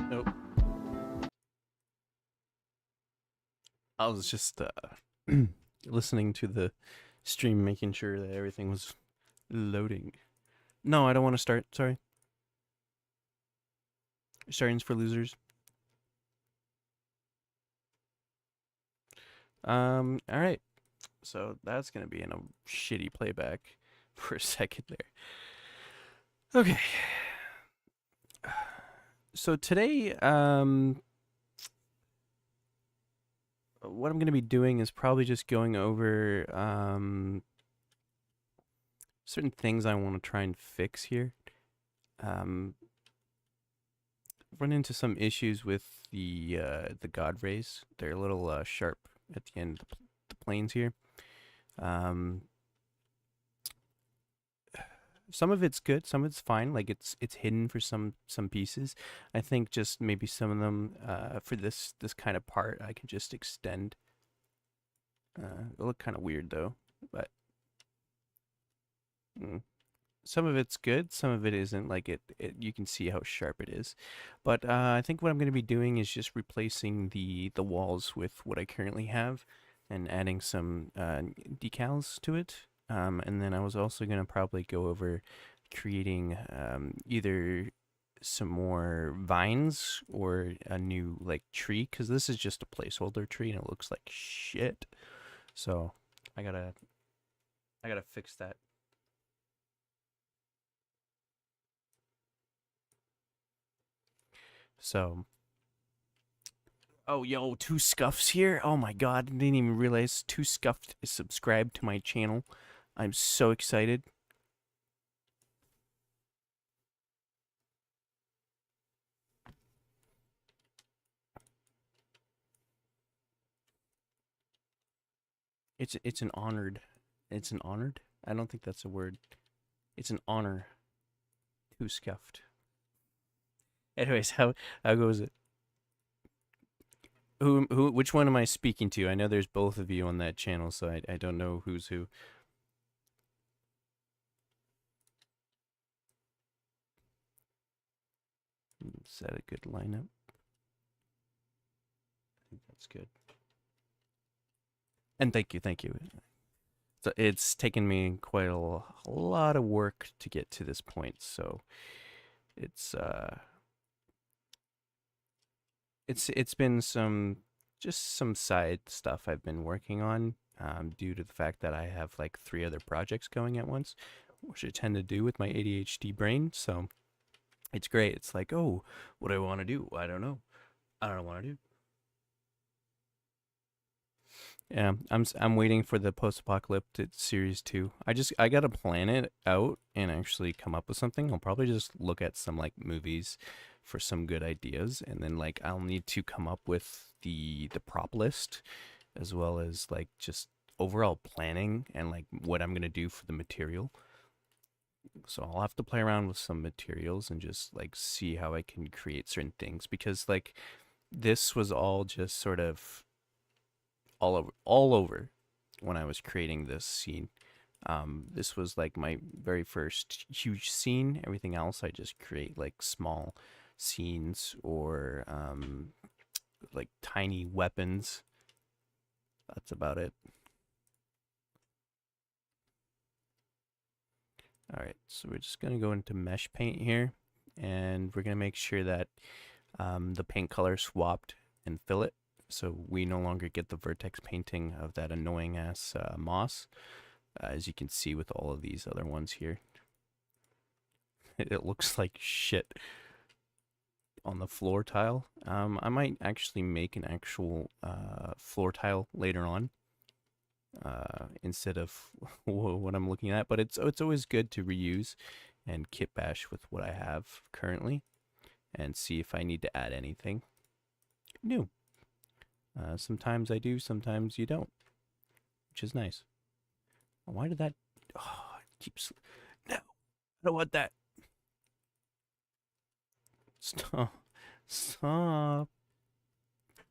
Nope. I was just listening to the stream, making sure that everything was loading. No, I don't want to start. Sorry. Starting's for losers. All right. So that's gonna be in a shitty playback for a second there. Okay. So today, what I'm gonna be doing is probably just going over certain things I want to try and fix here. Um, Run into some issues with the god rays. They're a little sharp at the end of the planes here. Um, some of it's good, some of it's fine. Like it's hidden for some pieces. I think just maybe some of them for this kind of part I can just extend. It'll look kind of weird though, but mm, some of it's good, some of it isn't. Like you can see how sharp it is. But I think what I'm going to be doing is just replacing the walls with what I currently have, and adding some decals to it. And then I was also going to probably go over creating either some more vines or a new like tree, because this is just a placeholder tree and it looks like shit. So I gotta I gotta fix that. So, oh, yo, Two Scuffs here. Oh my god, I didn't even realize Two Scuffed is subscribed to my channel. I'm so excited. It's an honored. It's an honored. I don't think that's a word. It's an honor. Two Scuffed. Anyways, how goes it? Which one am I speaking to? I know there's both of you on that channel, so I don't know who's who. Is that a good lineup? I think that's good. And thank you. So it's taken me quite a lot of work to get to this point, so it's it's been some side stuff I've been working on, due to the fact that I have like 3 other projects going at once, which I tend to do with my ADHD brain. So it's great. It's like, oh, what do I want to do? I don't know. I don't know what to do. Yeah, I'm waiting for the post-apocalyptic series 2. I gotta plan it out and actually come up with something. I'll probably just look at some like movies for some good ideas, and then like I'll need to come up with the prop list, as well as like just overall planning and like what I'm gonna do for the material. So I'll have to play around with some materials and just like see how I can create certain things, because like this was all just sort of all over when I was creating this scene. This was like my very first huge scene. Everything else I just create like small scenes, or like tiny weapons. That's about it. All right, so we're just gonna go into mesh paint here, and we're gonna make sure that the paint color swapped and fill it, so we no longer get the vertex painting of that annoying ass moss, as you can see with all of these other ones here. It looks like shit on the floor tile. I might actually make an actual floor tile later on, instead of what I'm looking at. But it's always good to reuse and kit bash with what I have currently, and see if I need to add anything new. Sometimes I do, sometimes you don't, which is nice. Why did that? Oh, it keeps. No, I don't want that. Stop. Stop.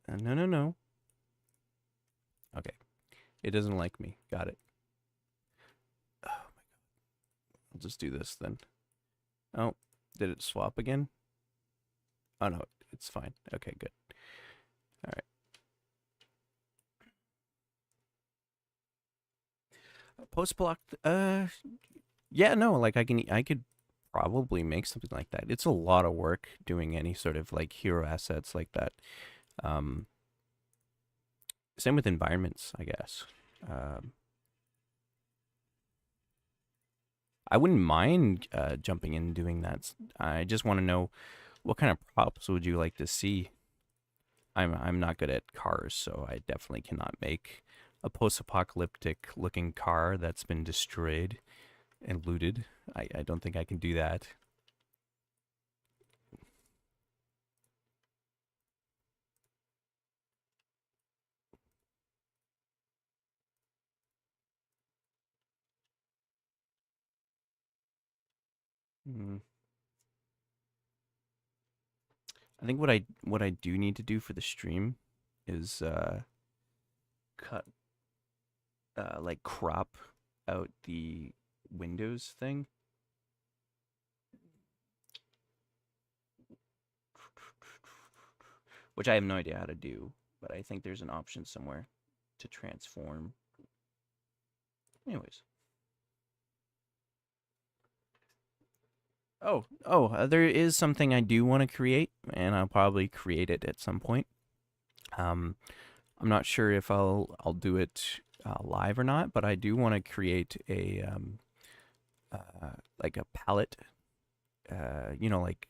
No, no, no. Okay. It doesn't like me. Got it. Oh my god. I'll just do this then. Oh, did it swap again? Oh no, It's fine. Okay, good. All right. Post block. Yeah, no, like I could probably make something like that. It's a lot of work doing any sort of like hero assets like that. Um, Same with environments, I guess. Um, I wouldn't mind jumping in and doing that. I just want to know what kind of props would you like to see. I'm not good at cars, so I definitely cannot make a post-apocalyptic looking car that's been destroyed and looted. I don't think I can do that. Mm. I think what I do need to do for the stream is cut like crop out the Windows thing. Which I have no idea how to do, but I think there's an option somewhere to transform. Anyways. There is something I do want to create, and I'll probably create it at some point. Um, I'm not sure if I'll do it live or not, but I do want to create a like a palette. Like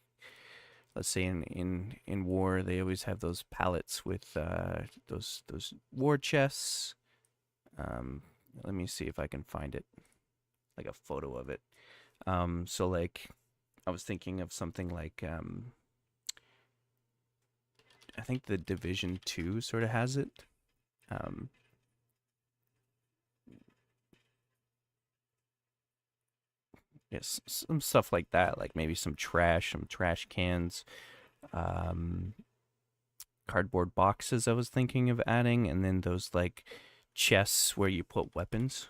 let's say in war they always have those palettes with those war chests. Um, Let me see if I can find it, like a photo of it. So like I was thinking of something like I think the Division 2 sort of has it. Um, yes, some stuff like that, like maybe some trash cans, um, cardboard boxes I was thinking of adding, and then those like chests where you put weapons.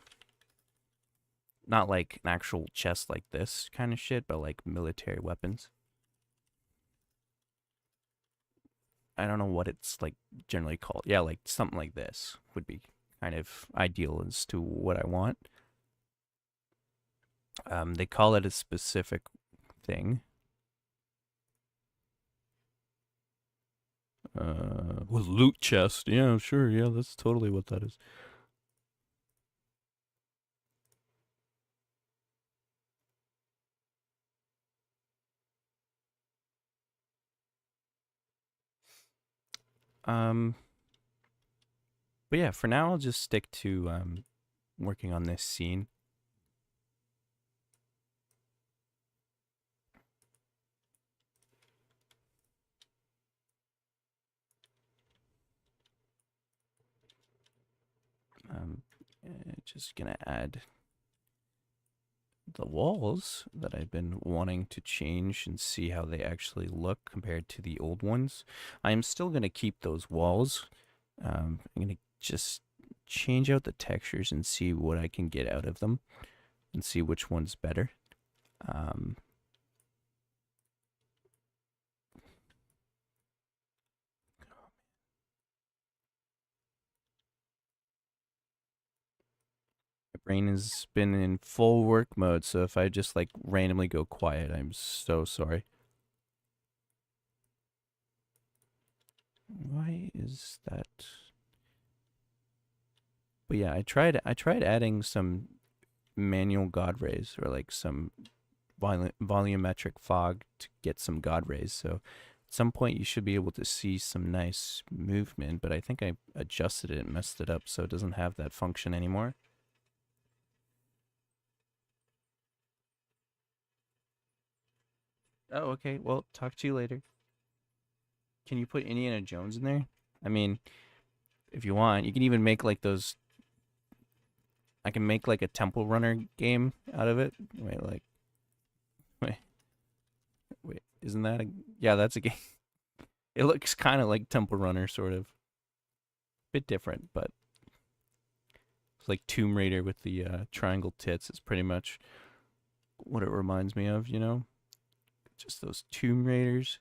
Not like an actual chest like this kind of shit, but like military weapons. I don't know what it's like generally called. Yeah, like something like this would be kind of ideal as to what I want. They call it a specific thing. Well, loot chest. Yeah, sure. Yeah, that's totally what that is. Um, but yeah, for now I'll just stick to working on this scene. Um, just gonna add the walls that I've been wanting to change and see how they actually look compared to the old ones. I am still gonna keep those walls. I'm gonna just change out the textures and see what I can get out of them and see which one's better. Um, My brain has been in full work mode, so if I just like randomly go quiet, I'm so sorry. Why is that? But yeah, I tried adding some manual god rays or like some volumetric fog to get some god rays. So at some point you should be able to see some nice movement, but I think I adjusted it and messed it up so it doesn't have that function anymore. Oh, okay. Well, talk to you later. Can you put Indiana Jones in there? I mean, if you want, you can even make like those. I can make like a Temple Runner game out of it. Wait, wait. Isn't that a? Yeah, that's a game. It looks kind of like Temple Runner, sort of. Bit different, but it's like Tomb Raider with the triangle tits. It's pretty much what it reminds me of, you know? Just those Tomb Raiders.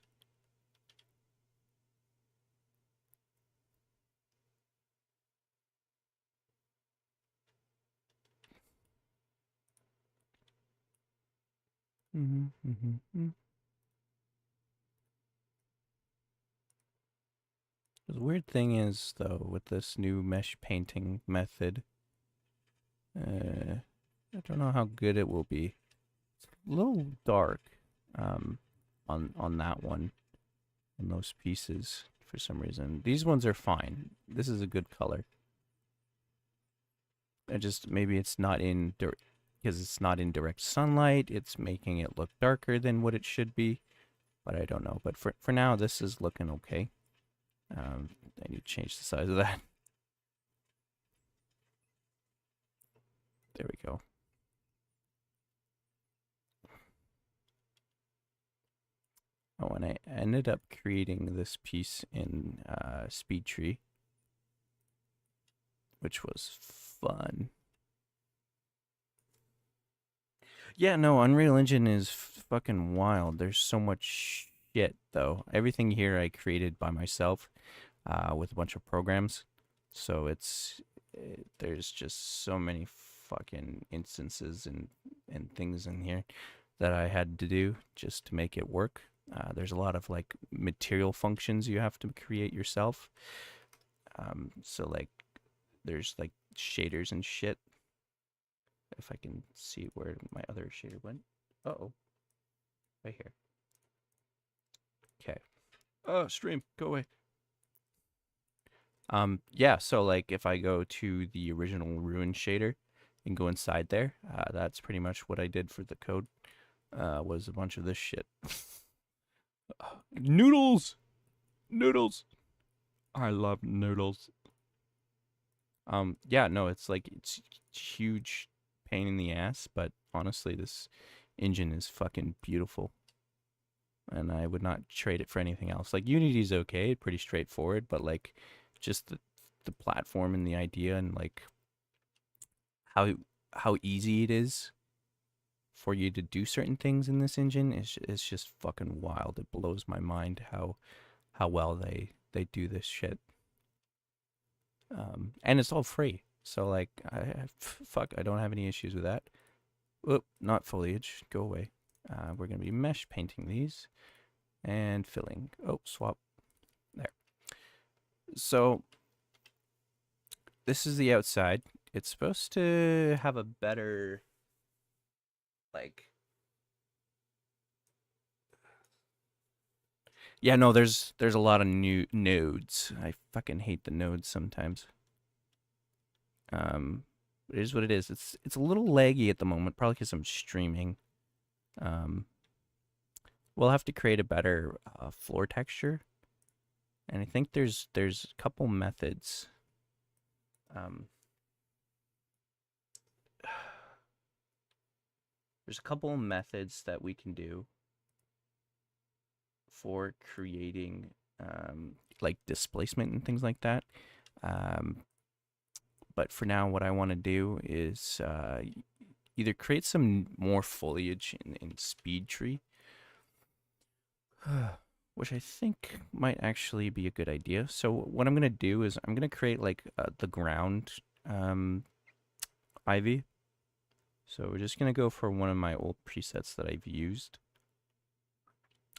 The weird thing is, though, with this new mesh painting method, I don't know how good it will be. It's a little dark on that one, on those pieces for some reason. These ones are fine. This is a good color. I just, maybe it's not in because it's not in direct sunlight. It's making it look darker than what it should be, but I don't know. But for now, this is looking okay. I need to change the size of that. There we go. Oh, and I ended up creating this piece in SpeedTree, which was fun. Yeah, no, Unreal Engine is fucking wild. There's so much shit, though. Everything here I created by myself with a bunch of programs. So there's just so many fucking instances and things in here that I had to do just to make it work. There's a lot of like material functions you have to create yourself. So like there's like shaders and shit. If I can see where my other shader went. Uh-oh. Right here. Okay. Oh, stream, go away. Yeah, so like if I go to the original Ruin shader and go inside there, that's pretty much what I did for the code. Was a bunch of this shit. Noodles! Noodles! I love noodles. Yeah, no, it's like, it's huge pain in the ass, but honestly, this engine is fucking beautiful. And I would not trade it for anything else. Like, Unity's okay, pretty straightforward, but like, just the platform and the idea and like how easy it is for you to do certain things in this engine is just fucking wild. It blows my mind how well they do this shit. And it's all free. So like, fuck, I don't have any issues with that. Oop, not foliage. Go away. We're gonna be mesh painting these and filling. Oh, swap. There. So this is the outside. It's supposed to have a better, like, yeah, no, there's a lot of new nodes. I fucking hate the nodes sometimes. It is what it is. It's a little laggy at the moment, probably because I'm streaming. We'll have to create a better floor texture, and I think there's a couple methods. There's a couple methods that we can do for creating like displacement and things like that. But for now, what I want to do is either create some more foliage in SpeedTree, which I think might actually be a good idea. So what I'm going to do is I'm going to create like the ground ivy. So we're just going to go for one of my old presets that I've used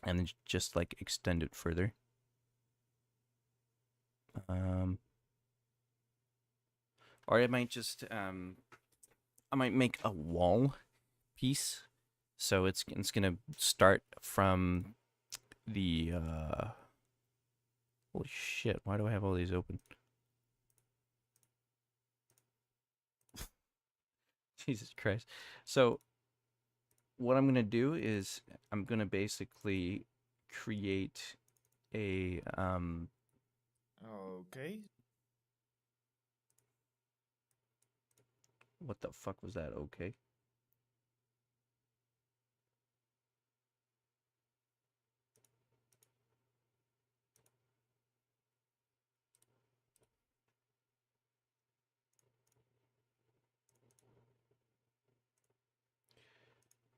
and then just like extend it further. Or I might just, I might make a wall piece. So it's going to start from the, holy shit, why do I have all these open? Jesus Christ. So what I'm going to do is I'm going to basically create a, Okay. what the fuck was that? Okay.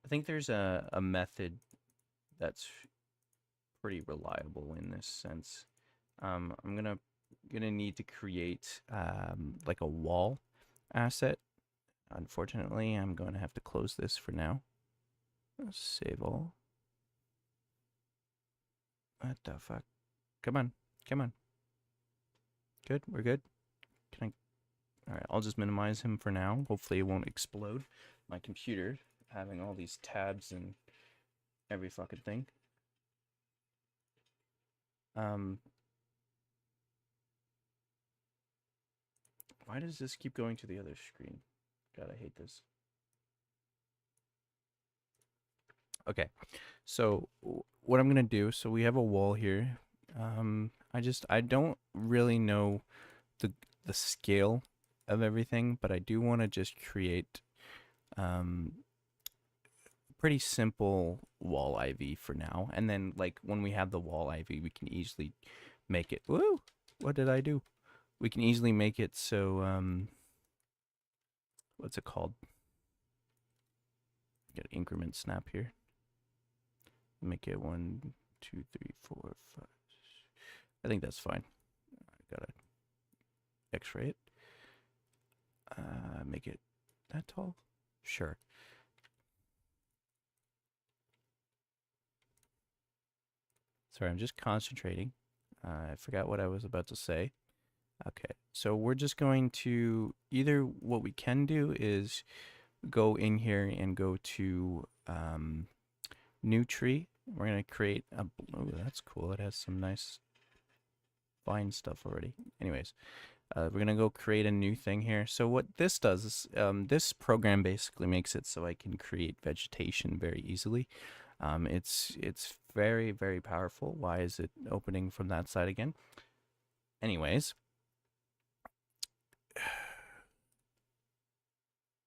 I think there's a method that's pretty reliable in this sense. I'm gonna need to create like a wall asset. Unfortunately, I'm going to have to close this for now. Save all. What the fuck? Come on, come on. Good, we're good. Can I? All right, I'll just minimize him for now. Hopefully it won't explode. My computer having all these tabs and every fucking thing. Why does this keep going to the other screen? God, I hate this. Okay, so what I'm gonna do, so we have a wall here. I don't really know the scale of everything, but I do want to just create pretty simple wall IV for now, and then like when we have the wall IV, we can easily make it. Woo! What did I do? We can easily make it so what's it called? Get an increment snap here. Make it 1, 2, 3, 4, 5. I think that's fine. I gotta X-ray it. Make it that tall. Sure. Sorry, I'm just concentrating. I forgot what I was about to say. Okay, so we're just going to either what we can do is go in here and go to new tree. We're going to create a, oh, that's cool. It has some nice vine stuff already. Anyways, we're going to go create a new thing here. So what this does is this program basically makes it so I can create vegetation very easily. It's very, very powerful. Why is it opening from that side again? Anyways,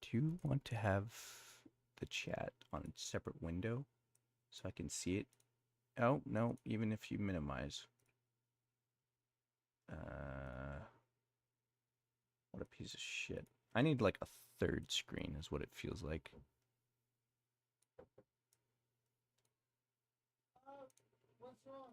do you want to have the chat on a separate window so I can see it? Oh, no, even if you minimize. What a piece of shit. I need like a third screen is what it feels like. What's wrong?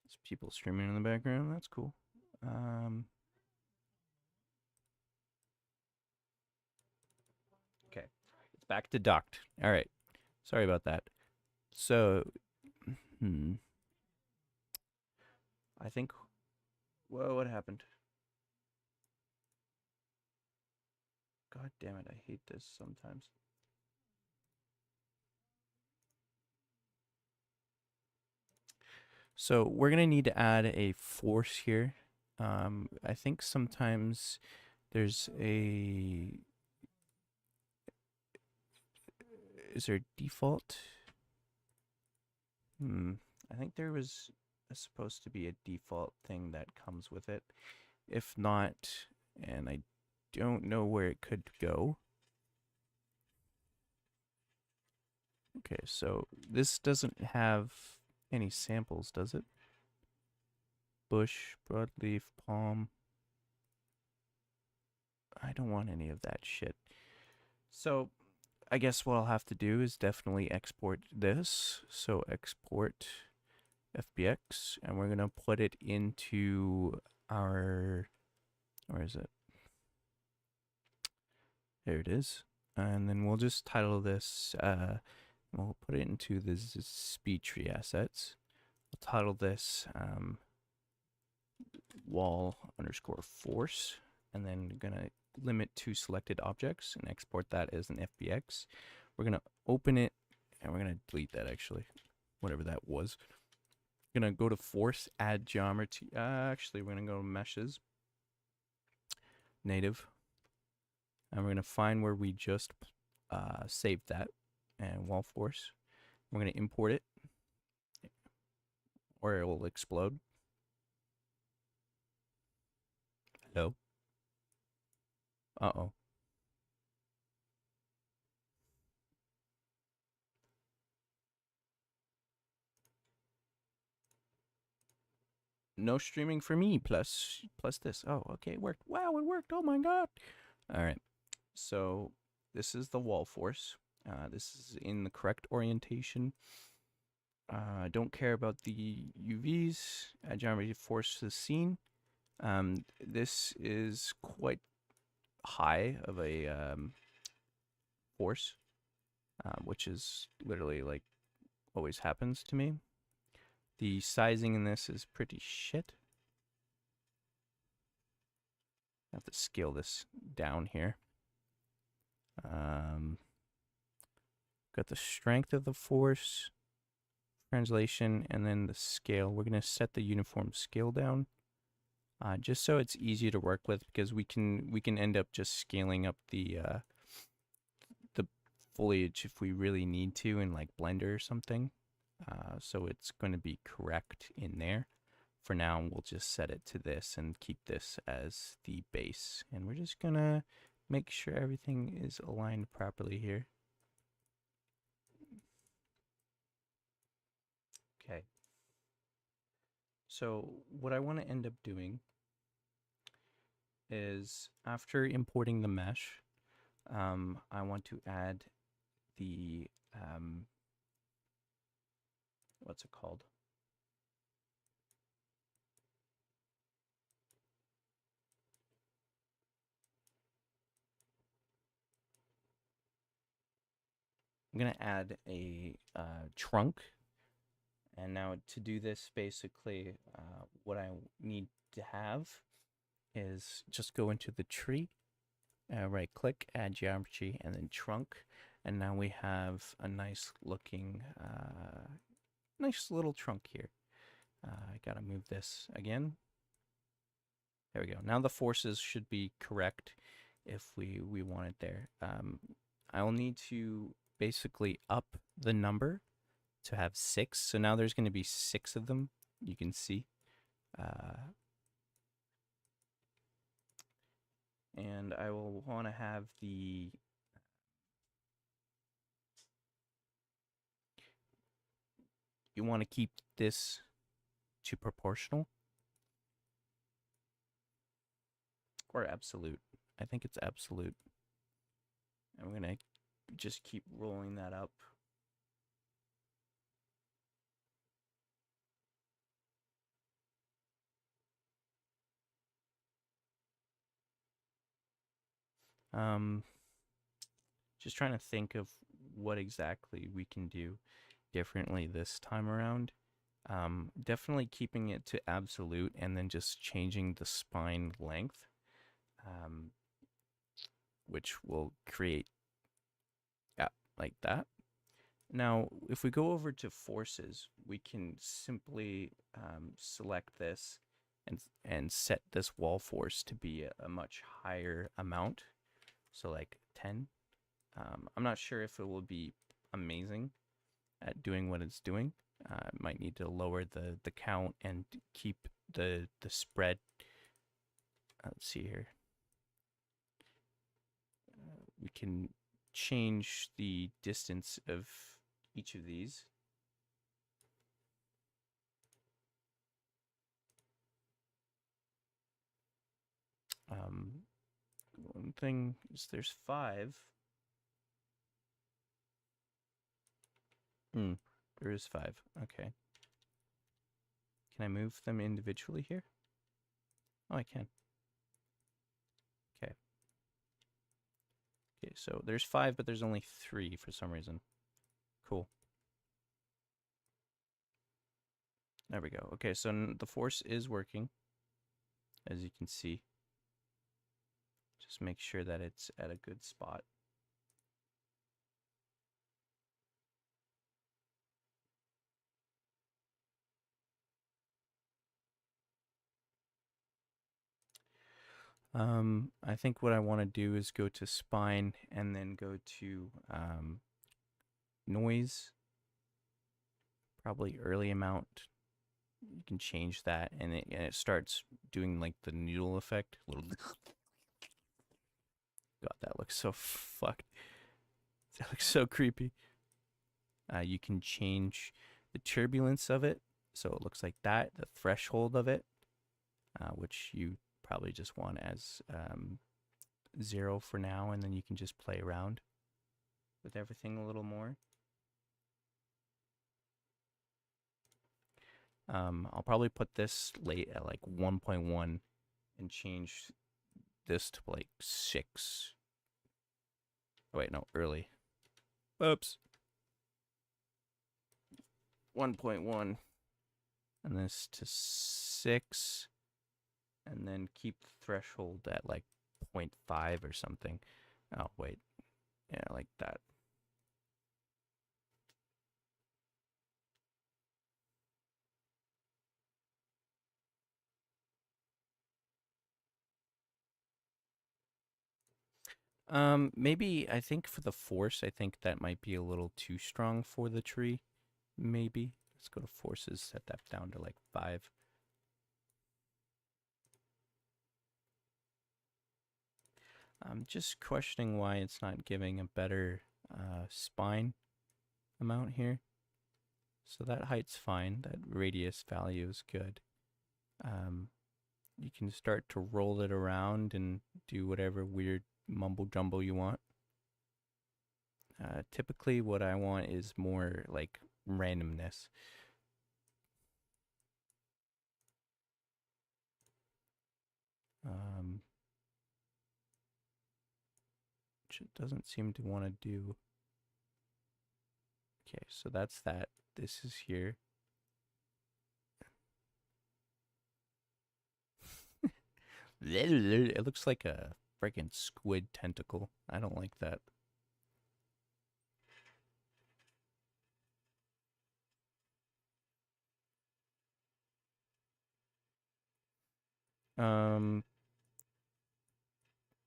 There's people streaming in the background. That's cool. Okay, it's back to duct. All right, sorry about that. So, I think. Whoa, what happened? God damn it! I hate this sometimes. So we're gonna need to add a force here. I think sometimes there's a. Is there a default? I think there was supposed to be a default thing that comes with it. If not, and I don't know where it could go. Okay, so this doesn't have any samples, does it? Bush, broadleaf, palm. I don't want any of that shit. So I guess what I'll have to do is definitely export this. So export FBX, and we're gonna put it into our, where is it? There it is. And then we'll just title this, we'll put it into the speed tree assets. We'll title this wall underscore force, and then gonna limit to selected objects and export that as an FBX. We're gonna open it, and we're gonna delete that actually, whatever that was. Gonna go to force, add geometry. Actually, we're gonna go to meshes, native, and we're gonna find where we just saved that, and wall force. We're gonna import it, or it will explode. Hello. Uh-oh. no streaming for me plus this. Oh, okay, it worked. Wow, it worked. Oh my god. All right. So this is the wall force. This is in the correct orientation. I don't care about the UVs. Add geometry force to the scene. This is quite high of a force, which is literally like always happens to me. The sizing in this is pretty shit. I have to scale this down here. Got the strength of the force, translation, and then the scale. We're going to set the uniform scale down, just so it's easy to work with, because we can end up just scaling up the foliage if we really need to in like Blender or something. So it's going to be correct in there. For now, we'll just set it to this and keep this as the base. And we're just going to make sure everything is aligned properly here. Okay. So what I want to end up doing is, after importing the mesh, I want to add the, what's it called? I'm going to add a trunk. And now to do this, basically, what I need to have is just go into the tree, right click, add geometry, and then trunk. And now we have a nice looking, nice little trunk here. I gotta move this again. There we go. Now the forces should be correct if we want it there. I'll need to basically up the number to have 6. So now there's going to be 6 of them, you can see. And I will want to have the you want to keep this to proportional or absolute. I think it's absolute. I'm going to just keep rolling that up. Just trying to think of what exactly we can do differently this time around. Definitely keeping it to absolute and then just changing the spine length, which will create, yeah, like that. Now, if we go over to forces, we can simply select this and set this wall force to be a much higher amount. So like 10. I'm not sure if it will be amazing at doing what it's doing. Might need to lower the count and keep the spread. Let's see here. We can change the distance of each of these. One thing is there's 5. There is 5. Okay. Can I move them individually here? Oh, I can. Okay. Okay, so there's 5, but there's only 3 for some reason. Cool. There we go. Okay, so the force is working, as you can see. Just make sure that it's at a good spot. I think what I want to do is go to spine and then go to noise. Probably early amount. You can change that, and it starts doing like the noodle effect. God, that looks so fucked. That looks so creepy. You can change the turbulence of it. So it looks like that, the threshold of it, which you probably just want as 0 for now, and then you can just play around with everything a little more. I'll probably put this late at like 1.1 and change this to like 6. Oh, wait, no, early. Oops. 1.1 and this to 6, and then keep the threshold at like 0.5 or something. Oh, wait. Yeah, like that. Maybe I think for the force, I think that might be a little too strong for the tree. Maybe. Let's go to forces, set that down to like 5. I'm just questioning why it's not giving a better spine amount here. So that height's fine. That radius value is good. You can start to roll it around and do whatever weird mumble jumble you want. Typically what I want is more like randomness. Which it doesn't seem to want to do. Okay, so that's that. This is here. It looks like a freaking squid tentacle. I don't like that.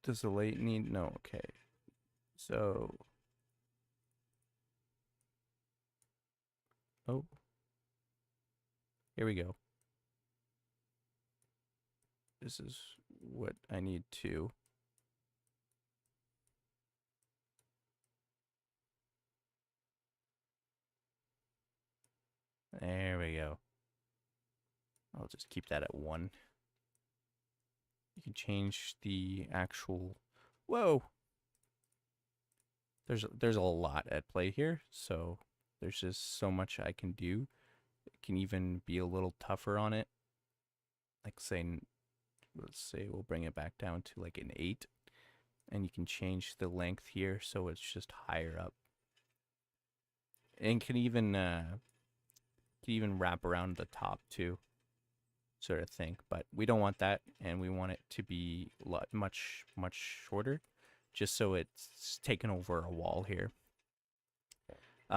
Does the late need? No, okay. So, oh, here we go. This is what I need to. There we go. I'll just keep that at 1. You can change the actual. Whoa. There's a lot at play here, so there's just so much I can do. It can even be a little tougher on it. Like say, let's say we'll bring it back down to like an 8, and you can change the length here so it's just higher up. And can even wrap around the top too, sort of thing. But we don't want that, and we want it to be much shorter, just so it's taken over a wall here.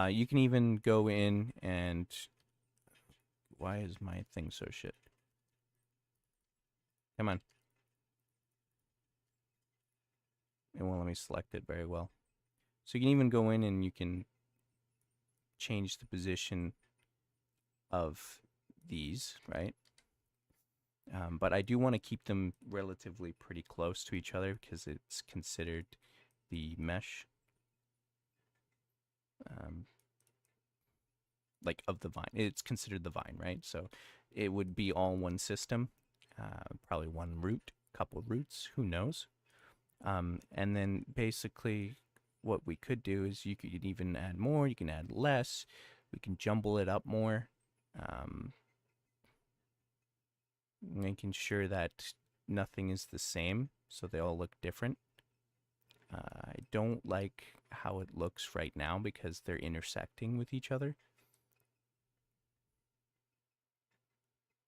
You can even go in and, why is my thing so shit? Come on. It won't let me select it very well. So you can even go in and you can change the position of these, right? But I do want to keep them relatively pretty close to each other because it's considered the mesh, like of the vine. It's considered the vine, right? So it would be all one system, probably one root, couple of roots, who knows? And then basically what we could do is you could even add more, you can add less, we can jumble it up more, making sure that nothing is the same, so they all look different. I don't like how it looks right now because they're intersecting with each other,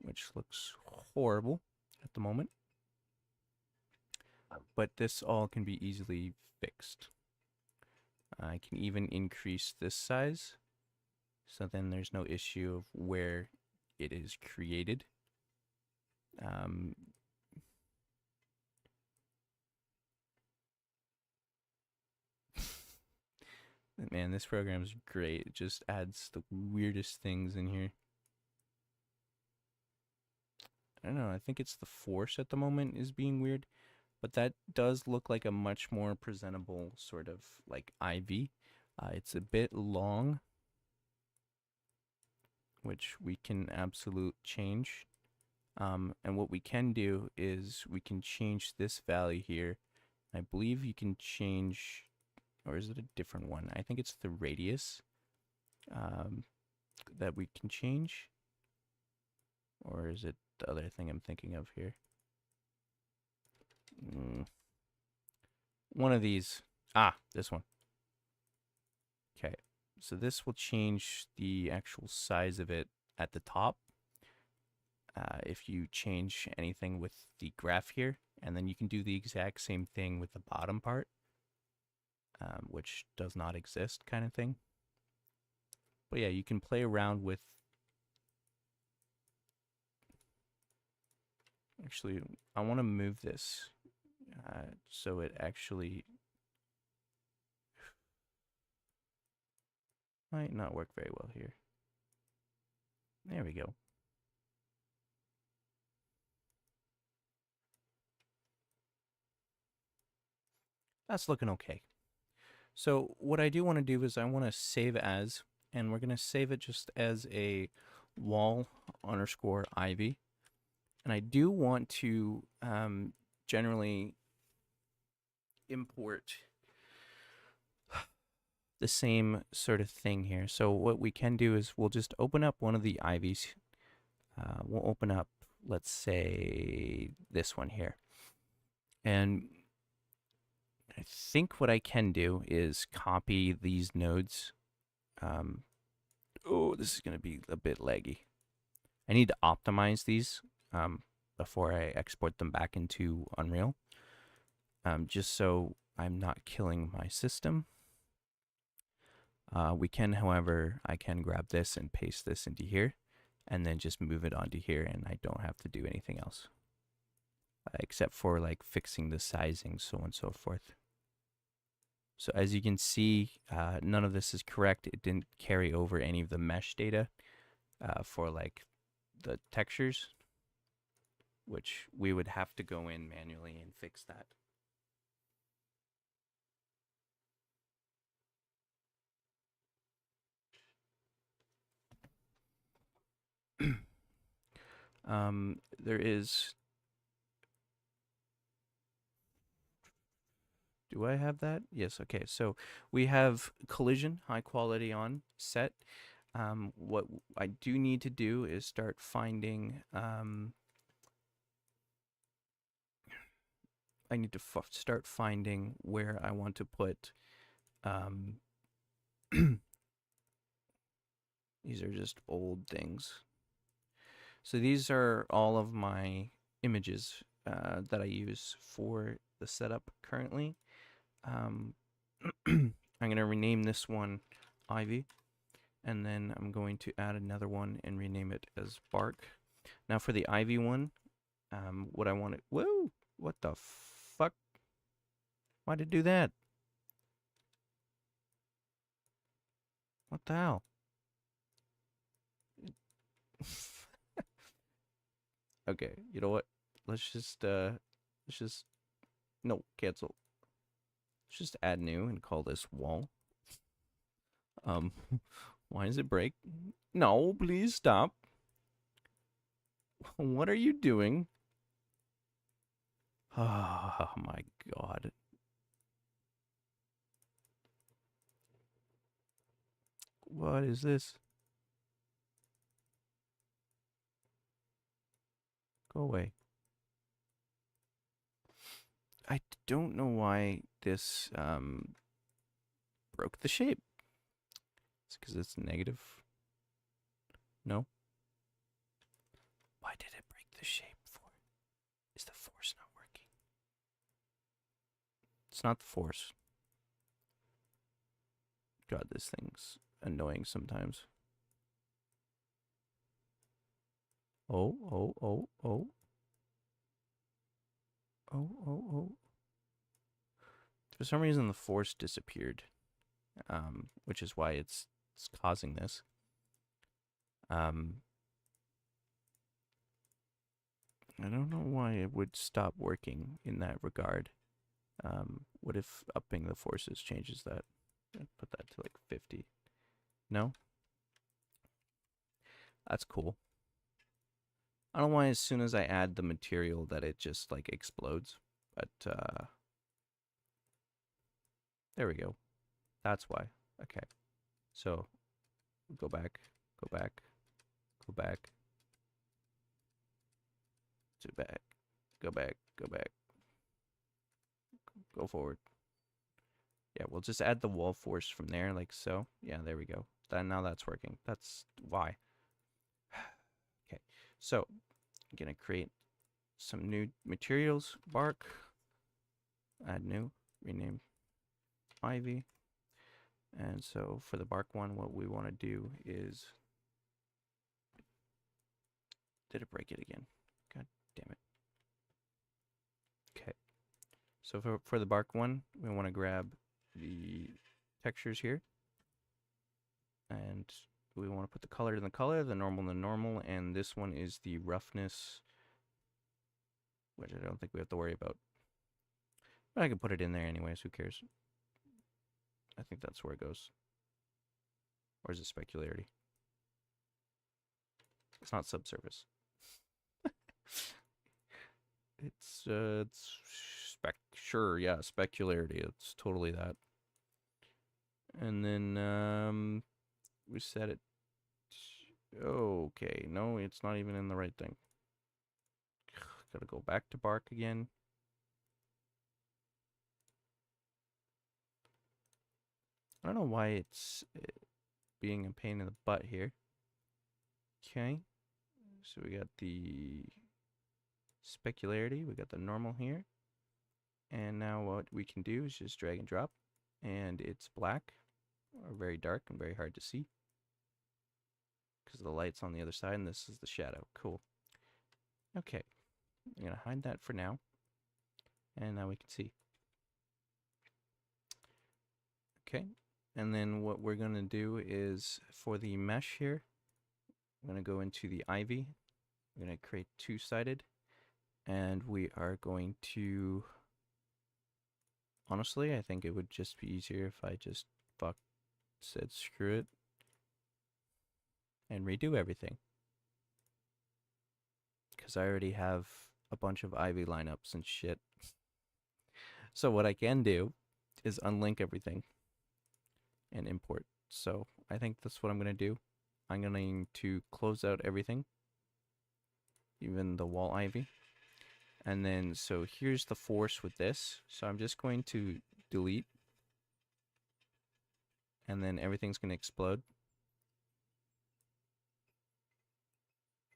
which looks horrible at the moment. But this all can be easily fixed. I can even increase this size, so then there's no issue of where it is created. Man, this program is great. It just adds the weirdest things in here. I don't know, I think it's the force at the moment is being weird, but that does look like a much more presentable sort of like ivy. It's a bit long, which we can absolute change. And what we can do is we can change this value here. I believe you can change, or is it a different one? I think it's the radius that we can change. Or is it the other thing I'm thinking of here? One of these. Ah, this one. Okay, so this will change the actual size of it at the top. If you change anything with the graph here, and then you can do the exact same thing with the bottom part, which does not exist kind of thing. But yeah, you can play around with. Actually, I want to move this so it actually might not work very well here. There we go. That's looking okay. So what I do want to do is I want to save as, and we're going to save it just as a wall underscore ivy. And I do want to generally import the same sort of thing here. So what we can do is we'll just open up one of the ivies. We'll open up, let's say, this one here. And I think what I can do is copy these nodes. Oh, this is going to be a bit laggy. I need to optimize these before I export them back into Unreal, just so I'm not killing my system. We can, however, I can grab this and paste this into here, and then just move it onto here, and I don't have to do anything else, except for like fixing the sizing, so on and so forth. So as you can see, none of this is correct. It didn't carry over any of the mesh data for like the textures, which we would have to go in manually and fix that. There is. Do I have that? Yes. Okay. So we have collision high quality on set. What I do need to do is start finding. I need to start finding where I want to put. These are just old things. So these are all of my images that I use for the setup currently. I'm going to rename this one Ivy, and then I'm going to add another one and rename it as Bark. Now for the Ivy one, what I want to, whoa, what the fuck? Why did it do that? What the hell? Okay, you know what? Let's just no, cancel. Let's just add new and call this wall. Why does it break? No, please stop. What are you doing? Oh my god. What is this? Go away. I don't know why this broke the shape. It's because it's negative. No. Why did it break the shape for? Is the force not working? It's not the force. God, this thing's annoying sometimes. Oh, oh, oh, oh. Oh, oh, oh. For some reason, the force disappeared, which is why it's causing this. I don't know why it would stop working in that regard. What if upping the forces changes that? I'd put that to like 50. No? That's cool. I don't know why as soon as I add the material that it just like explodes, but there we go. That's why. Okay. So go back, go back, go back, to back, go back, go back, go forward. Yeah, we'll just add the wall force from there like so. Yeah, there we go. Now that's working. That's why. Okay, so I'm gonna create some new materials. Bark, add new, rename ivy. And so for the bark one, what we want to do is, did it break it again? God damn it. Okay, so for the bark one, we want to grab the textures here, and we want to put the color in the color, the normal in the normal, and this one is the roughness, which I don't think we have to worry about. But I can put it in there anyways, who cares? I think that's where it goes. Or is it specularity? It's not subsurface. it's sure, yeah, specularity. It's totally that. And then we set it. Okay, no, it's not even in the right thing. Gotta go back to bark again. I don't know why it's being a pain in the butt here. Okay, so we got the specularity, we got the normal here. And now what we can do is just drag and drop, and it's black, or very dark and very hard to see because the light's on the other side, and this is the shadow. Cool. Okay, I'm gonna hide that for now, and now we can see. Okay, and then what we're gonna do is for the mesh here, I'm gonna go into the ivy. I'm gonna create two-sided, and we are going to. Honestly, I think it would just be easier if I just said screw it and redo everything. Because I already have a bunch of ivy lineups and shit. So what I can do is unlink everything and import. So I think that's what I'm going to do. I'm going to close out everything, even the wall ivy. And then, so here's the force with this. So I'm just going to delete, and then everything's going to explode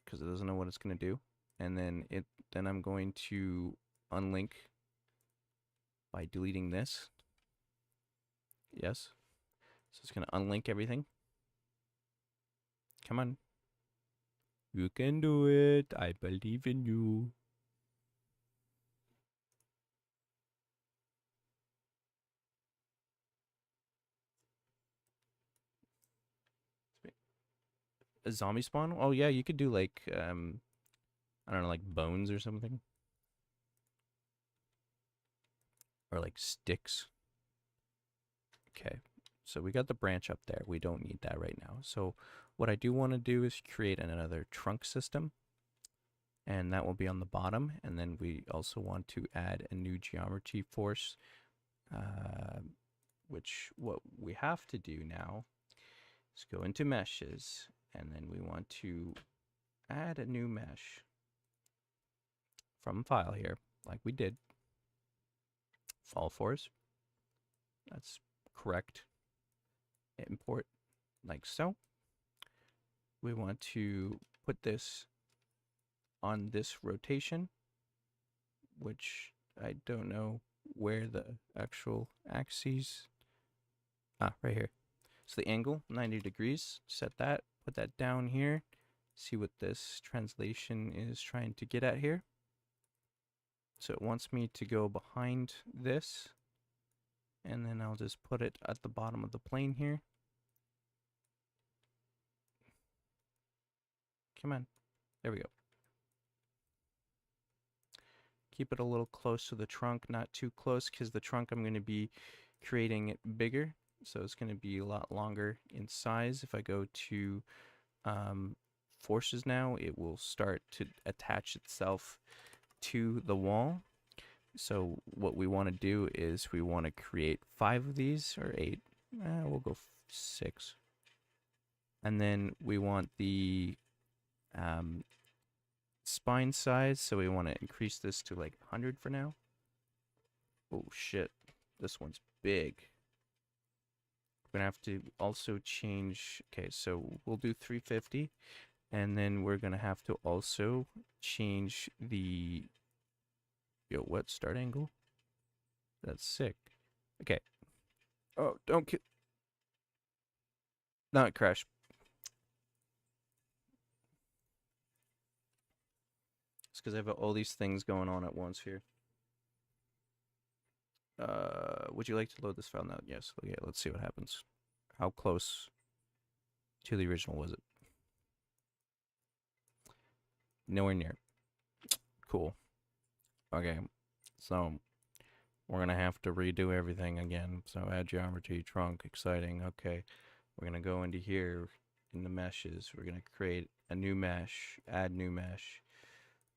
because it doesn't know what it's going to do. And then I'm going to unlink by deleting this. Yes. So it's going to unlink everything. Come on. You can do it. I believe in you. A zombie spawn? Oh yeah, you could do like I don't know, like bones or something. Or like sticks. Okay. So we got the branch up there. We don't need that right now. So what I do want to do is create another trunk system. And that will be on the bottom. And then we also want to add a new geometry force. Which what we have to do now is go into meshes. And then we want to add a new mesh from file here, like we did. Fall force. That's correct. Import like so. We want to put this on this rotation, which I don't know where the actual axes. Right here. So the angle, 90 degrees. Set that, put that down here. See what this translation is trying to get at here. So it wants me to go behind this, and then I'll just put it at the bottom of the plane here. Come on. There we go. Keep it a little close to the trunk, not too close, because the trunk I'm going to be creating it bigger. So it's going to be a lot longer in size. If I go to forces now, it will start to attach itself to the wall. So what we want to do is we want to create 5 of these, or 8. We'll go 6. And then we want the spine size, so we want to increase this to like 100 for now. Oh shit, this one's big. We're gonna have to also change, okay, so we'll do 350, and then we're gonna have to also change the, yo, what, start angle? That's sick. Okay. Oh, don't kill. Not crash. It's because I have all these things going on at once here. Would you like to load this file now? Yes. Okay, let's see what happens. How close to the original was it? Nowhere near. Cool. Okay, so we're gonna have to redo everything again. So add geometry, trunk, exciting. Okay, we're gonna go into here in the meshes. We're gonna create a new mesh, add new mesh.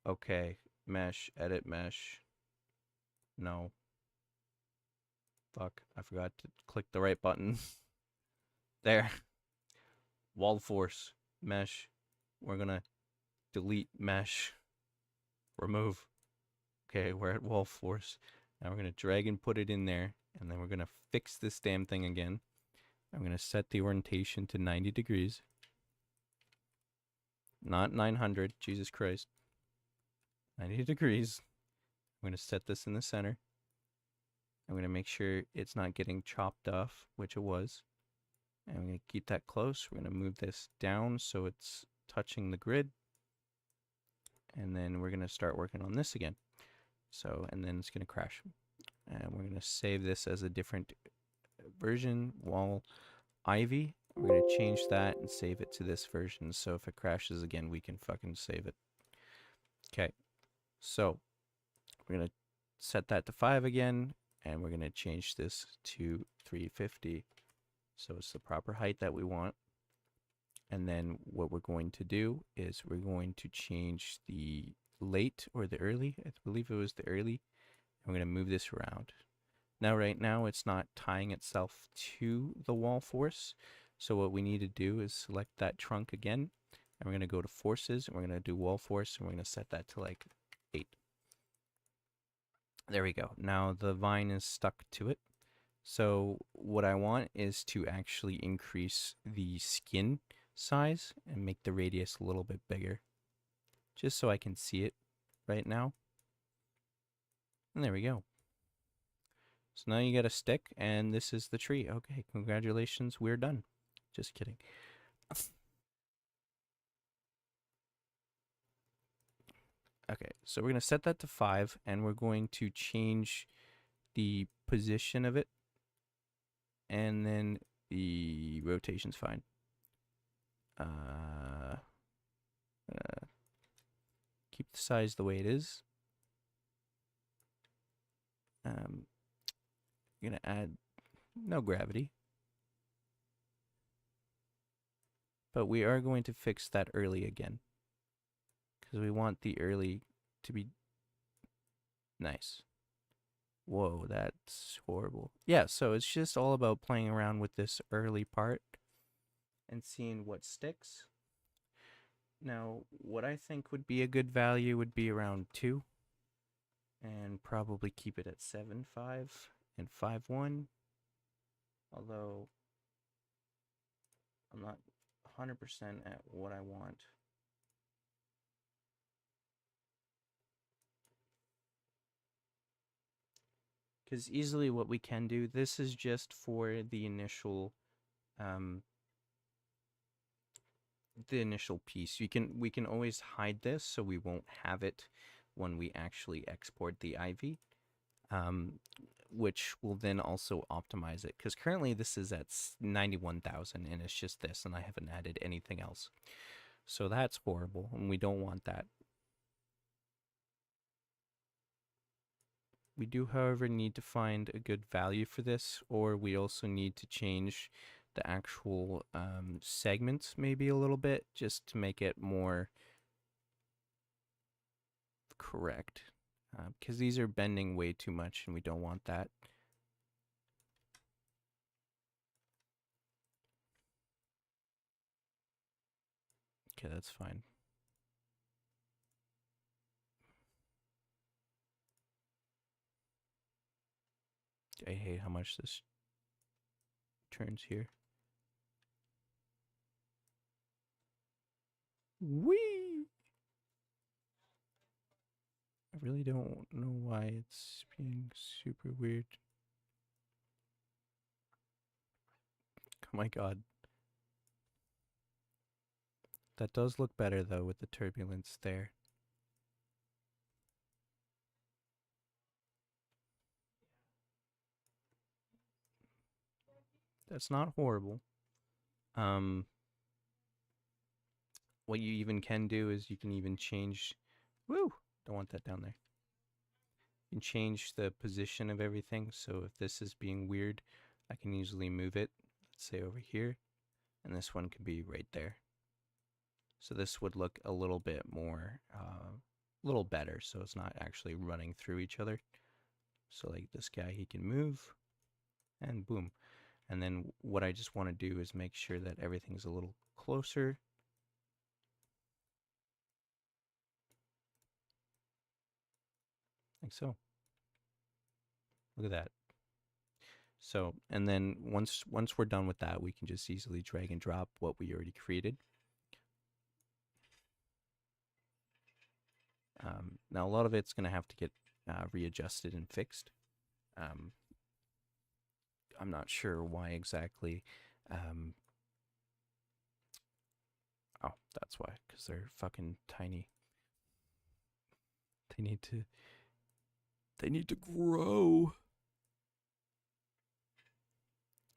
Okay, mesh, edit mesh. No. Fuck, I forgot to click the right button. There. Wall force, mesh. We're gonna delete mesh, remove. Okay, we're at wall force. Now we're gonna drag and put it in there, and then we're gonna fix this damn thing again. I'm gonna set the orientation to 90 degrees. Not 900, Jesus Christ. 90 degrees. I'm gonna set this in the center. I'm gonna make sure it's not getting chopped off, which it was. And I'm gonna keep that close. We're gonna move this down so it's touching the grid. And then we're gonna start working on this again. So, and then it's gonna crash. And we're gonna save this as a different version, wall ivy. We're gonna change that and save it to this version. So if it crashes again, we can fucking save it. Okay. So we're gonna set that to 5 again, and we're gonna change this to 350. So it's the proper height that we want. And then what we're going to do is we're going to change the late or the early. I believe it was the early. I'm going to move this around. Now, right now, it's not tying itself to the wall force. So what we need to do is select that trunk again. And we're going to go to forces, and we're going to do wall force, and we're going to set that to like 8. There we go. Now the vine is stuck to it. So what I want is to actually increase the skin size and make the radius a little bit bigger, just so I can see it right now. And there we go. So now you got a stick, and this is the tree. Okay, congratulations, we're done. Just kidding. Okay, so we're going to set that to 5, and we're going to change the position of it, and then the rotation's fine. Keep the size the way it is. You're gonna add no gravity, but we are going to fix that early again because we want the early to be nice. Whoa, that's horrible. Yeah, so it's just all about playing around with this early part and seeing what sticks. Now, what I think would be a good value would be around 2, and probably keep it at 7.5 and 5.1, although I'm not 100% at what I want. Because easily what we can do, this is just for the initial piece. We can always hide this so we won't have it when we actually export the Ivy, which will then also optimize it. Because currently this is at 91,000 and it's just this, and I haven't added anything else. So that's horrible, and we don't want that. We do, however, need to find a good value for this, or we also need to change the actual segments maybe a little bit, just to make it more correct. Because these are bending way too much and we don't want that. Okay, that's fine. I hate how much this turns here. Whee! I really don't know why it's being super weird. Oh my god. That does look better though with the turbulence there. That's not horrible. What you even can do is you can even change. Woo! Don't want that down there. You can change the position of everything. So if this is being weird, I can easily move it. Let's say over here, and this one could be right there. So this would look a little bit more, a little better. So it's not actually running through each other. So like this guy, he can move, and boom. And then what I just want to do is make sure that everything's a little closer. Like so. Look at that. So, and then once we're done with that, we can just easily drag and drop what we already created. Now, a lot of it's going to have to get readjusted and fixed. I'm not sure why exactly. Oh, that's why, because they're fucking tiny. They need to grow.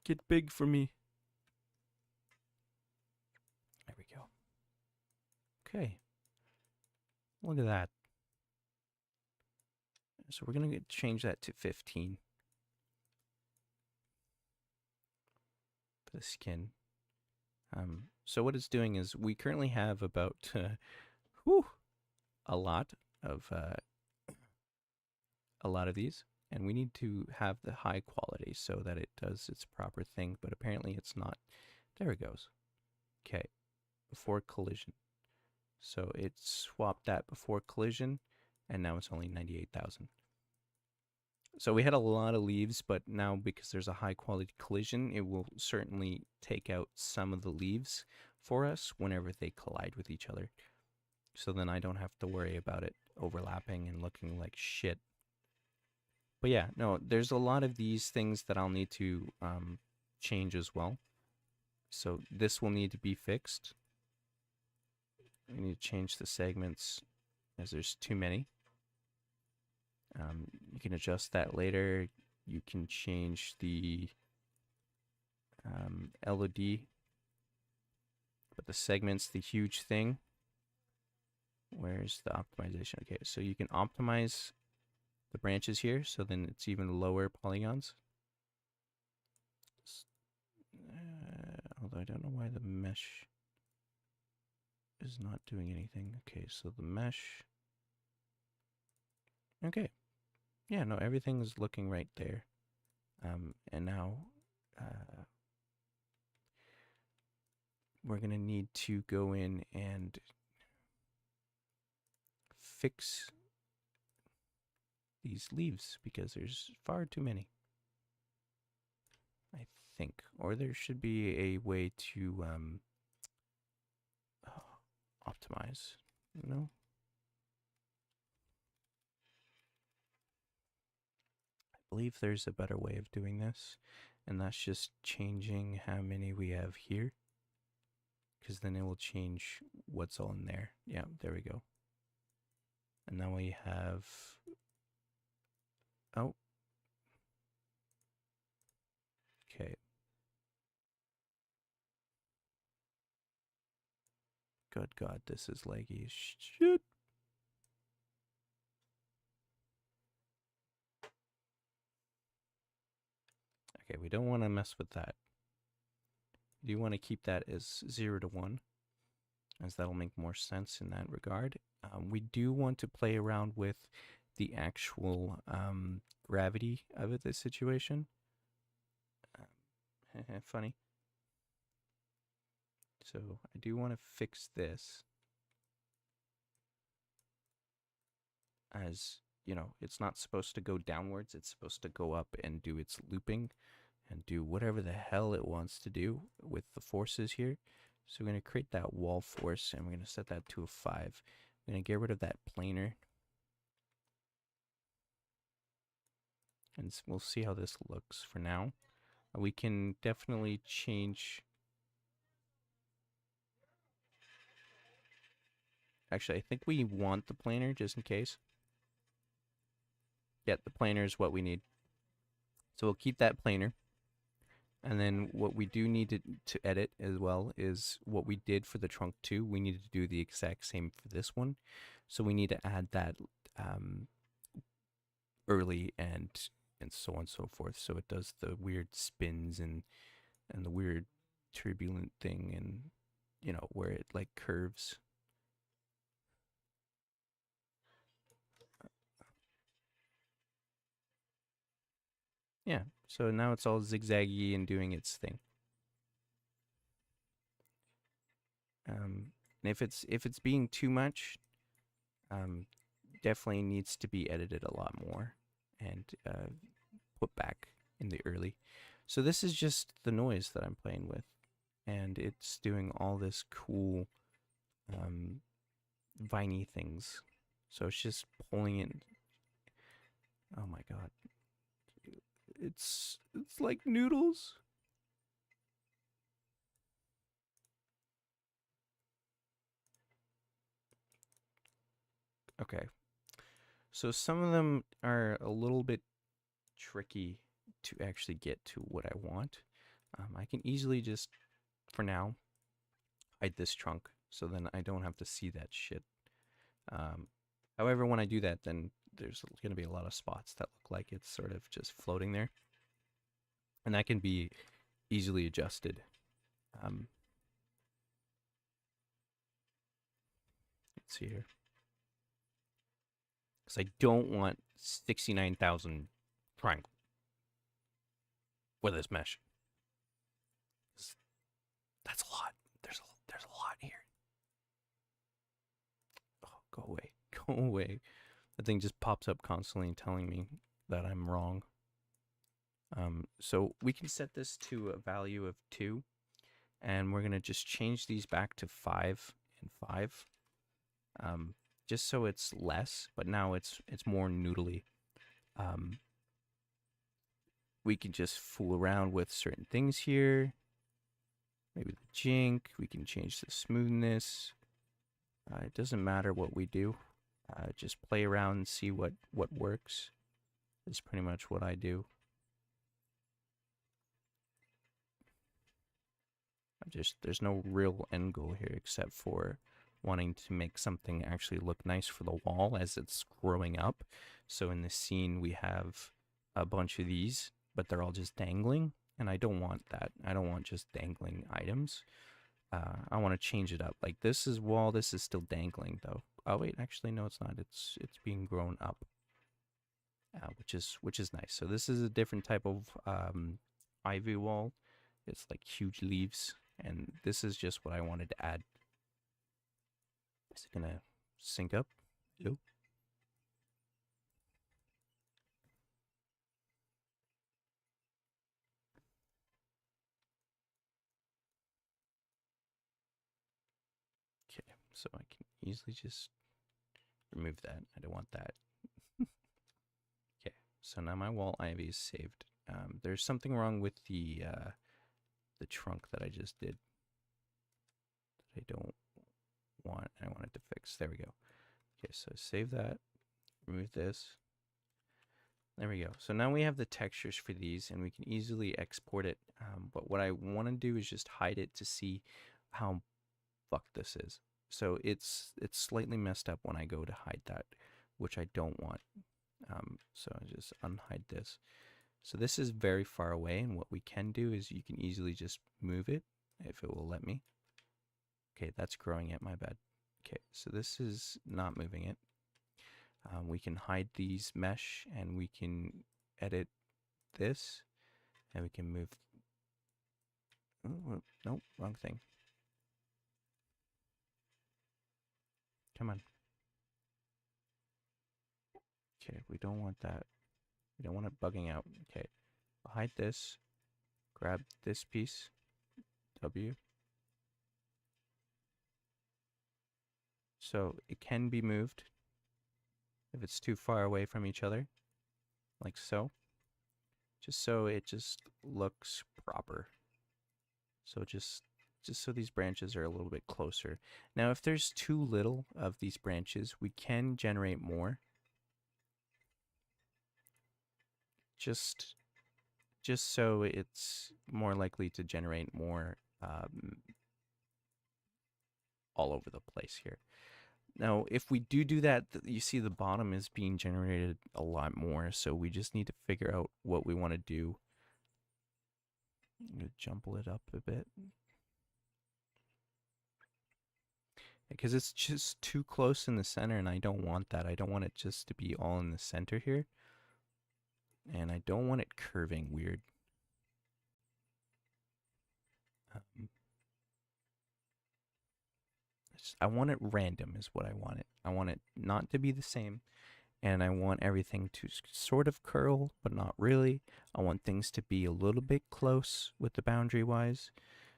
Get big for me. There we go. Okay. Look at that. So we're going to change that to 15. For the skin. So what it's doing is we currently have about a lot of these, and we need to have the high quality so that it does its proper thing, but apparently it's not. There it goes. Okay, before collision. So it swapped that before collision, and now it's only 98,000. So we had a lot of leaves, but now because there's a high quality collision, it will certainly take out some of the leaves for us whenever they collide with each other. So then I don't have to worry about it overlapping and looking like shit. But yeah, no, there's a lot of these things that I'll need to change as well. So this will need to be fixed. We need to change the segments as there's too many. You can adjust that later. You can change the LOD, but the segments, the huge thing. Where's the optimization? Okay, so you can optimize the branches here, so then it's even lower polygons. Although I don't know why the mesh is not doing anything. Okay, so the mesh. Okay. Yeah, no, everything is looking right there. And now we're going to need to go in and fix these leaves because there's far too many. I think. Or there should be a way to optimize. No? I believe there's a better way of doing this, and that's just changing how many we have here, because then it will change what's all in there. Yeah, there we go. And now we have, oh, okay. Good God, this is laggy as shit. Okay, we don't want to mess with that. do want to keep that as 0 to 1, as that'll make more sense in that regard. We do want to play around with the actual gravity of this situation. Funny. So I do want to fix this as, you know, it's not supposed to go downwards. It's supposed to go up and do its looping and do whatever the hell it wants to do with the forces here. So we're going to create that wall force, and we're going to set that to a 5. I'm going to get rid of that planar. And we'll see how this looks for now. We can definitely change. Actually, I think we want the planar just in case. Yeah, the planar is what we need. So we'll keep that planar. And then what we do need to edit as well is what we did for the trunk 2. We need to do the exact same for this one. So we need to add that early and so on and so forth. So it does the weird spins and the weird turbulent thing, and, you know, where it like curves. Yeah, so now it's all zigzaggy and doing its thing. And if it's being too much, definitely needs to be edited a lot more and put back in the early. So this is just the noise that I'm playing with, and it's doing all this cool viney things. So it's just pulling in. Oh my god. It's like noodles. Okay. So some of them are a little bit tricky to actually get to what I want. I can easily just, for now, hide this trunk, so then I don't have to see that shit. However, when I do that, then there's going to be a lot of spots that look like it's sort of just floating there. And that can be easily adjusted. Let's see here. Because I don't want 69,000 triangle with this mesh. That's a lot. There's a lot here. Oh, go away. Go away. That thing just pops up constantly telling me that I'm wrong. So we can set this to a value of 2, and we're going to just change these back to 5 and 5, just so it's less, but now it's more noodly. We can just fool around with certain things here. Maybe the jink. We can change the smoothness. It doesn't matter what we do. Just play around and see what works. Is pretty much what I do. There's no real end goal here except for wanting to make something actually look nice for the wall as it's growing up. So in this scene we have a bunch of these, but they're all just dangling, and I don't want that. I don't want just dangling items. I want to change it up. Like this is wall, this is still dangling though. Oh wait, actually no, it's not. It's being grown up, which is nice. So this is a different type of ivy wall. It's like huge leaves, and this is just what I wanted to add. Is it gonna sync up? Nope. Okay, so I can easily just remove that. I don't want that. Okay, so now my wall ivy is saved. There's something wrong with the trunk that I just did that I don't want. I wanted to fix. There we go. Okay, so save that. Remove this. There we go. So now we have the textures for these, and we can easily export it. But what I want to do is just hide it to see how fucked this is. So it's slightly messed up when I go to hide that, which I don't want. So I just unhide this. So this is very far away, and what we can do is you can easily just move it if it will let me. Okay, that's growing it, my bad. Okay, so this is not moving it. We can hide these mesh and we can edit this and we can move. Oh, nope, wrong thing. Come on. Okay, we don't want that. We don't want it bugging out. Okay, hide this. Grab this piece. W. So it can be moved if it's too far away from each other, like so. Just so it just looks proper. So just so these branches are a little bit closer. Now, if there's too little of these branches, we can generate more. Just so it's more likely to generate more all over the place here. Now, if we do that, you see the bottom is being generated a lot more, so we just need to figure out what we want to do. I'm going to jumble it up a bit. Because it's just too close in the center, and I don't want that. I don't want it just to be all in the center here. And I don't want it curving weird. I want it random is what I want it. I want it not to be the same. And I want everything to sort of curl, but not really. I want things to be a little bit close with the boundary wise.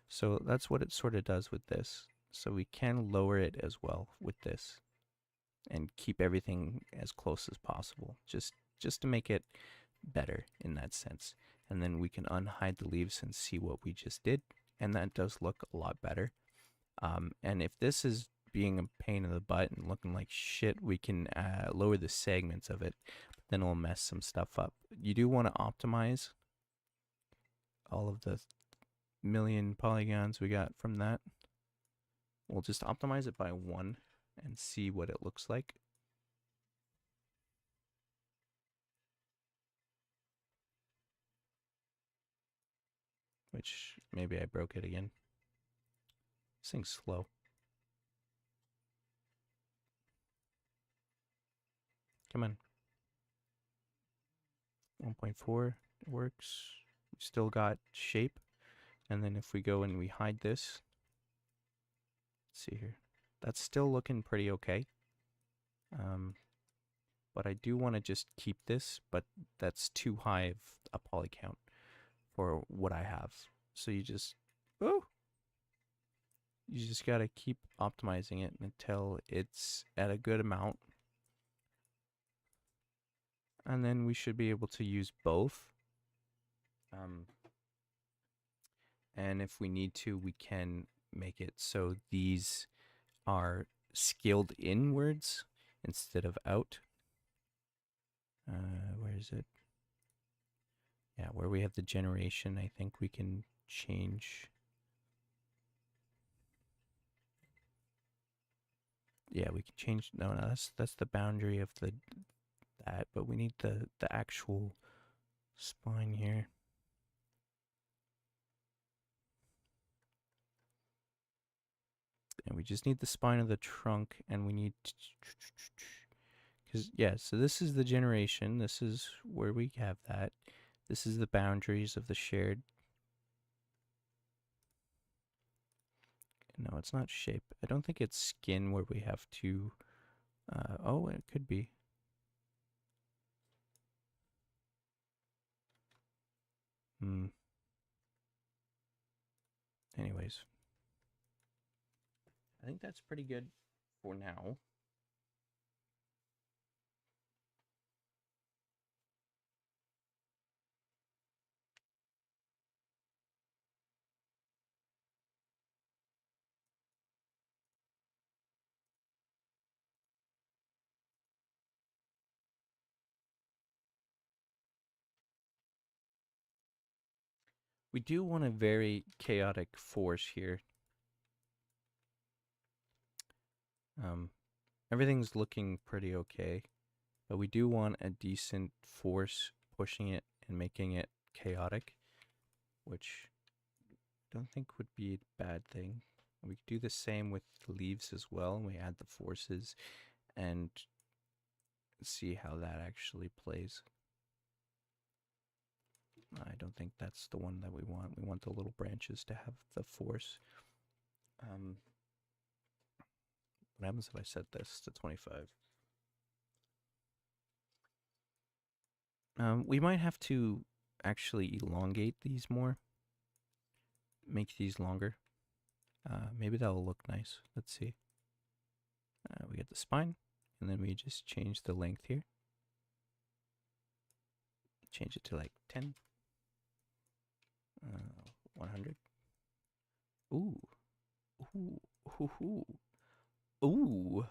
So that's what it sort of does with this. So we can lower it as well with this and keep everything as close as possible, just to make it better in that sense. And then we can unhide the leaves and see what we just did. And that does look a lot better. And if this is being a pain in the butt and looking like shit, we can lower the segments of it, but then it'll mess some stuff up. You do want to optimize all of the million polygons we got from that. We'll just optimize it by 1 and see what it looks like. Which maybe I broke it again. This thing's slow. Come on. 1.4 works. We still got shape. And then if we go and we hide this, let's see here. That's still looking pretty okay. But I do want to just keep this, but that's too high of a poly count for what I have. So you just, you just got to keep optimizing it until it's at a good amount. And then we should be able to use both. And if we need to, we can make it so these are scaled inwards instead of out. Where is it? Yeah, where we have the generation, I think we can change. Yeah, we can change. No, that's the boundary of that, but we need the actual spine here. And we just need the spine of the trunk, and we need because yeah, so this is the generation. This is where we have that. This is the boundaries of the shared. No, it's not shape. I don't think it's skin where we have to. Oh, it could be. Anyways, I think that's pretty good for now. We do want a very chaotic force here. Everything's looking pretty okay, but we do want a decent force pushing it and making it chaotic, which don't think would be a bad thing. We could do the same with the leaves as well. We add the forces and see how that actually plays. I don't think that's the one that we want. We want the little branches to have the force. What happens if I set this to 25? We might have to actually elongate these more. Make these longer. Maybe that will look nice. Let's see. We get the spine, and then we just change the length here. Change it to like 10. 100. Ooh. Ooh. Ooh. Ooh. Ooh.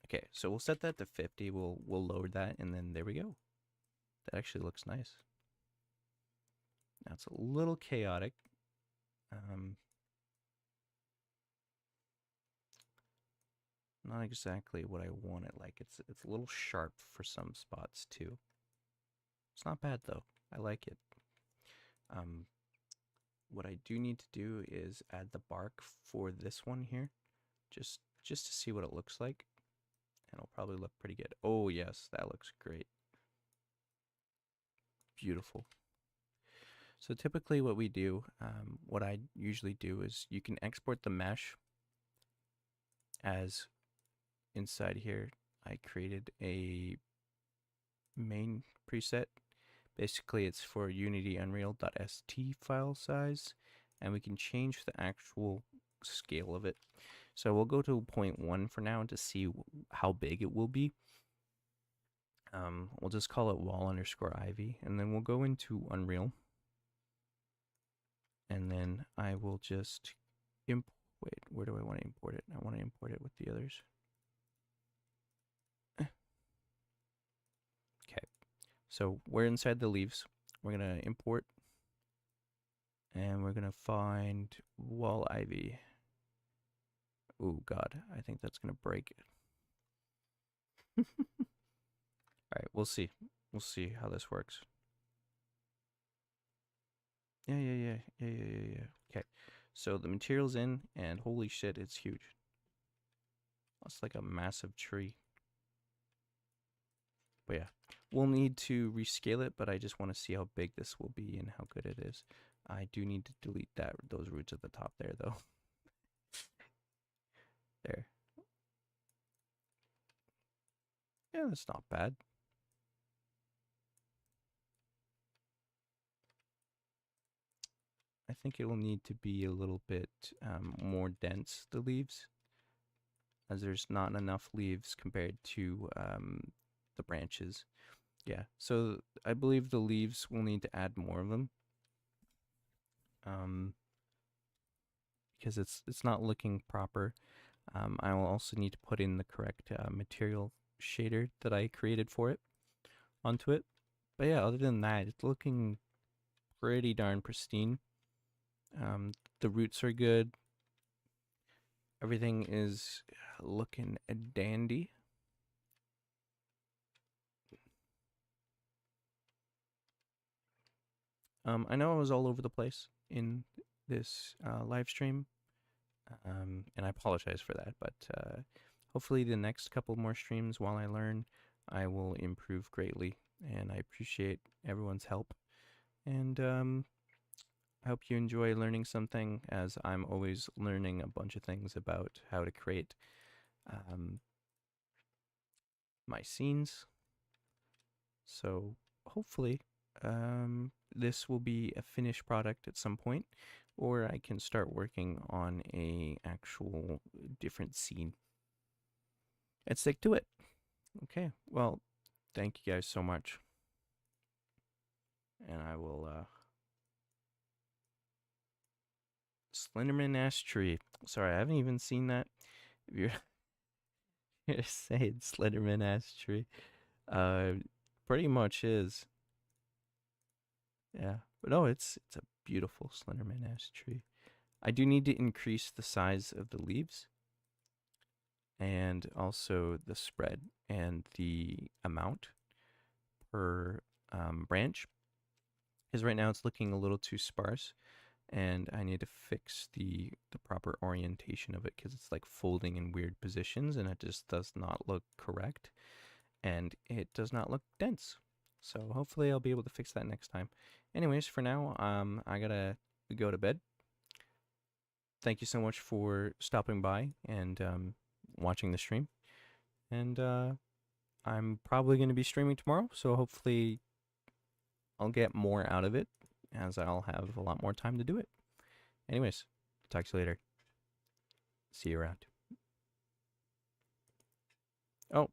Okay, so we'll set that to 50. We'll lower that, and then there we go. That actually looks nice. Now it's a little chaotic. Not exactly what I wanted. Like it's a little sharp for some spots too. It's not bad though. I like it. What I do need to do is add the bark for this one here, just to see what it looks like, and it'll probably look pretty good. Oh yes, that looks great. Beautiful. So typically what we do, what I usually do is you can export the mesh as inside here. I created a main preset. Basically it's for Unity Unreal.st file size, and we can change the actual scale of it. So we'll go to 0.1 for now to see how big it will be. We'll just call it wall_ivy, and then we'll go into Unreal. And then I will just wait, where do I want to import it? I want to import it with the others. Okay, so we're inside the leaves. We're going to import, and we're going to find wall ivy. Oh God, I think that's going to break it. All right, we'll see. We'll see how this works. Yeah. Okay, so the material's in, and holy shit, it's huge. It's like a massive tree. But yeah, we'll need to rescale it, but I just want to see how big this will be and how good it is. I do need to delete those roots at the top there, though. There. Yeah, that's not bad. I think it will need to be a little bit more dense, the leaves, as there's not enough leaves compared to the branches. Yeah, so I believe the leaves will need to add more of them, because it's not looking proper. I will also need to put in the correct material shader that I created for it onto it. But yeah, other than that, it's looking pretty darn pristine. The roots are good. Everything is looking dandy. I know I was all over the place in this live stream, and I apologize for that, but hopefully the next couple more streams while I learn, I will improve greatly, and I appreciate everyone's help. And I hope you enjoy learning something, as I'm always learning a bunch of things about how to create my scenes. So hopefully this will be a finished product at some point, or I can start working on a actual different scene and stick to it. Okay, well, thank you guys so much, and I will Slenderman ash tree. Sorry, I haven't even seen that. If you're saying Slenderman ash tree, pretty much is. Yeah, but no, it's a beautiful Slenderman ash tree. I do need to increase the size of the leaves, and also the spread and the amount per branch, is right now it's looking a little too sparse, and I need to fix the proper orientation of it because it's like folding in weird positions and it just does not look correct, and it does not look dense. So hopefully I'll be able to fix that next time. Anyways, for now, I gotta go to bed. Thank you so much for stopping by and watching the stream. And I'm probably going to be streaming tomorrow, so hopefully I'll get more out of it as I'll have a lot more time to do it. Anyways, talk to you later. See you around. Oh,